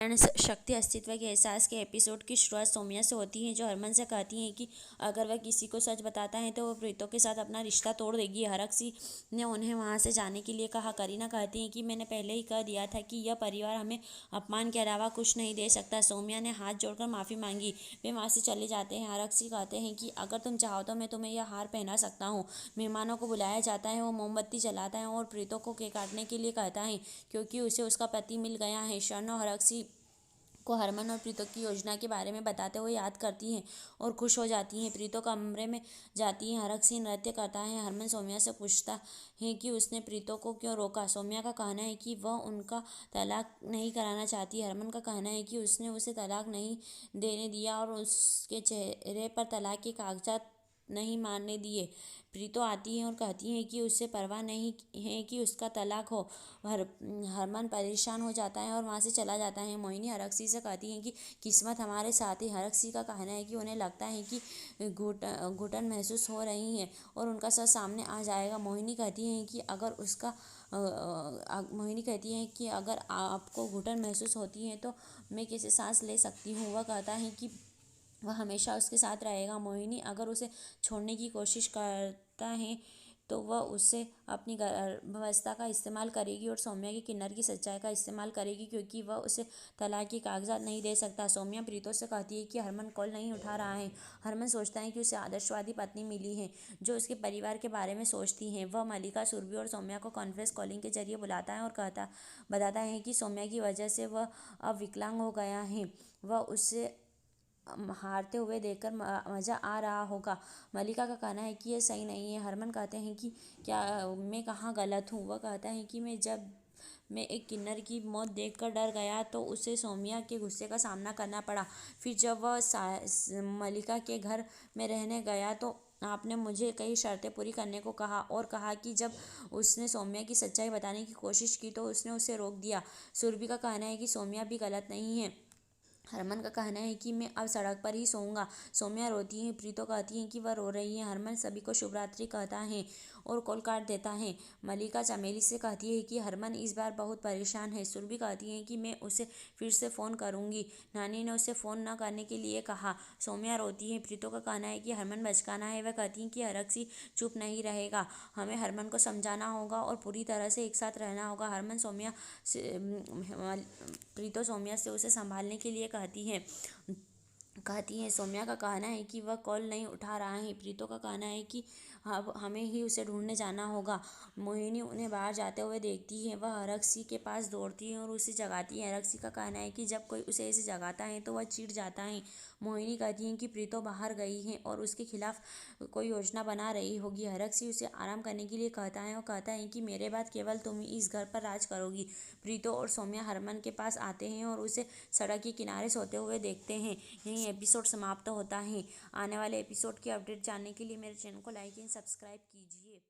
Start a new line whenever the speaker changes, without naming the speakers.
शक्ति अस्तित्व के एहसास के एपिसोड की शुरुआत सौम्या से होती है, जो हरमन से कहती है कि अगर वह किसी को सच बताता है तो वह प्रीतो के साथ अपना रिश्ता तोड़ देगी। हरक्षी ने उन्हें वहां से जाने के लिए कहा। करीना कहती है कि मैंने पहले ही कह दिया था कि यह परिवार हमें अपमान के अलावा कुछ नहीं दे सकता। सौम्या ने हाथ जोड़कर माफ़ी मांगी। वे वहाँ से चले जाते हैं। हरक्षी कहते हैं कि अगर तुम चाहो तो मैं तुम्हें यह हार पहना सकता हूँ। मेहमानों को बुलाया जाता है। वो मोमबत्ती जलाता है और प्रीतो को केक काटने के लिए कहता है, क्योंकि उसे उसका पति मिल गया है। शरण और हरक्षी को हरमन और प्रीतो की योजना के बारे में बताते हुए याद करती हैं और खुश हो जाती हैं। प्रीतो कमरे में जाती है। हरक्षी नृत्य करता है। हरमन सौम्या से पूछता है कि उसने प्रीतो को क्यों रोका। सौम्या का कहना है कि वह उनका तलाक नहीं कराना चाहती। हरमन का कहना है कि उसने उसे तलाक नहीं देने दिया और उसके चेहरे पर तलाक के कागजात नहीं मारने दिए। प्रीतो आती है और कहती है कि उसे परवाह नहीं है कि उसका तलाक हो। हरमन परेशान हो जाता है और वहाँ से चला जाता है। मोहिनी हरक्षी से कहती है कि किस्मत हमारे साथ है। हरक्षी का कहना है कि उन्हें लगता है कि घुटन महसूस हो रही है और उनका सच सामने आ जाएगा। मोहिनी कहती है कि अगर आपको घुटन महसूस होती है तो मैं कैसे सांस ले सकती हूँ। वह कहता है कि वह हमेशा उसके साथ रहेगा। मोहिनी अगर उसे छोड़ने की कोशिश करता है तो वह उससे अपनी गर्भावस्था का इस्तेमाल करेगी और सौम्या की किन्नर की सच्चाई का इस्तेमाल करेगी, क्योंकि वह उसे तलाक के कागजात नहीं दे सकता। सौम्या प्रीतो से कहती है कि हरमन कॉल नहीं उठा रहा है। हरमन सोचता है कि उसे आदर्शवादी पत्नी मिली है जो उसके परिवार के बारे में सोचती है। वह मल्लिका, सुरभि और सौम्या को कॉन्फ्रेंस कॉलिंग के जरिए बुलाता है और बताता है कि सौम्या की वजह से वह अब विकलांग हो गया है। वह उससे हारते हुए देखकर मज़ा आ रहा होगा। मल्लिका का कहना है कि यह सही नहीं है। हरमन कहते हैं कि क्या मैं कहाँ गलत हूँ। वह कहता है कि मैं एक किन्नर की मौत देखकर डर गया तो उसे सौम्या के गुस्से का सामना करना पड़ा। फिर जब वह मल्लिका के घर में रहने गया तो आपने मुझे कई शर्तें पूरी करने को कहा और कहा कि जब उसने सौम्या की सच्चाई बताने की कोशिश की तो उसने उसे रोक दिया। सुरभि का कहना है कि सौम्या भी गलत नहीं है। हरमन का कहना है कि मैं अब सड़क पर ही सोऊंगा। सौम्या रोती है। प्रीतो कहती है कि वह रो रही है। हरमन सभी को शुभ रात्रि कहता है और कॉल काट देता है। मल्लिका चमेली से कहती है कि हरमन इस बार बहुत परेशान है। सुरभि कहती है कि मैं उसे फिर से फ़ोन करूंगी। नानी ने उसे फ़ोन न करने के लिए कहा। सौम्या रोती है। प्रीतो का कहना है कि हरमन बचकाना है। वह कहती है कि हरक्षी चुप नहीं रहेगा। हमें हरमन को समझाना होगा और पूरी तरह से एक साथ रहना होगा। हरमन सौम्या से प्रीतो सौम्या से उसे संभालने के लिए कहती है। सौम्या का कहना है कि वह कॉल नहीं उठा रहा है। प्रीतो का कहना है कि अब हमें ही उसे ढूंढने जाना होगा। मोहिनी उन्हें बाहर जाते हुए देखती है। वह हरक्षी के पास दौड़ती है और उसे जगाती है। हरक्षी का कहना है कि जब कोई उसे ऐसे जगाता है तो वह चिढ़ जाता है। मोहिनी कहती है कि प्रीतो बाहर गई है और उसके खिलाफ कोई योजना बना रही होगी। हरक्षी उसे आराम करने के लिए कहता है और कहता है कि मेरे बाद केवल तुम ही इस घर पर राज करोगी। प्रीतो और सौम्या हरमन के पास आते हैं और उसे सड़क के किनारे सोते हुए देखते हैं। यही एपिसोड समाप्त होता है। आने वाले एपिसोड की अपडेट जानने के लिए मेरे चैनल को लाइक एंड सब्सक्राइब कीजिए।